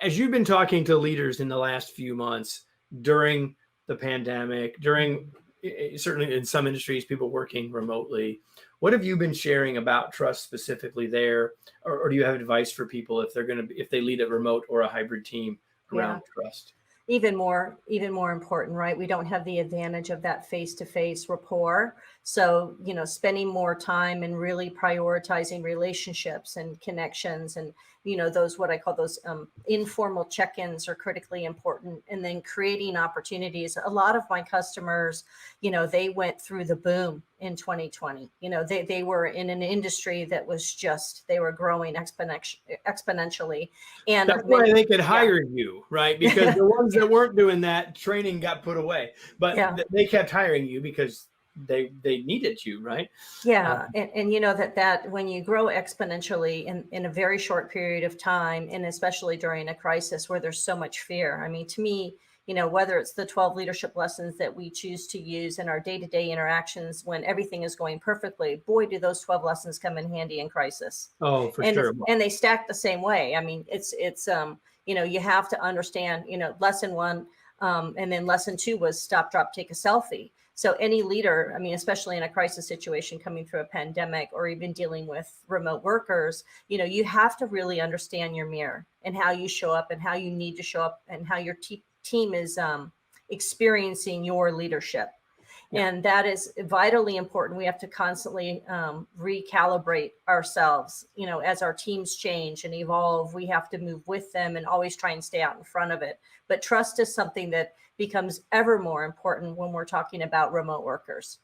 as you've been talking to leaders in the last few months during the pandemic, during certainly in some industries, people working remotely, what have you been sharing about trust specifically there? Or do you have advice for people if if they lead a remote or a hybrid team around trust? Even more important, right? We don't have the advantage of that face-to-face rapport. So, spending more time and really prioritizing relationships and connections and, those, what I call those informal check-ins are critically important. And then creating opportunities. A lot of my customers, they went through the boom in 2020. They were in an industry that was they were growing exponentially. And that's why they could hire you, right? Because the ones that weren't doing that, training got put away, but they kept hiring you because they needed you, right? Yeah. And that when you grow exponentially in a very short period of time, and especially during a crisis where there's so much fear, I mean, to me, whether it's the 12 leadership lessons that we choose to use in our day-to-day interactions when everything is going perfectly, boy, do those 12 lessons come in handy in crisis. Oh, for sure. And they stack the same way. I mean, it's you have to understand, lesson one, and then lesson two was stop, drop, take a selfie. So any leader, I mean, especially in a crisis situation coming through a pandemic or even dealing with remote workers, you have to really understand your mirror and how you show up and how you need to show up and how your team is experiencing your leadership. Yeah. And that is vitally important. We have to constantly recalibrate ourselves. As our teams change and evolve, we have to move with them and always try and stay out in front of it. But trust is something that becomes ever more important when we're talking about remote workers.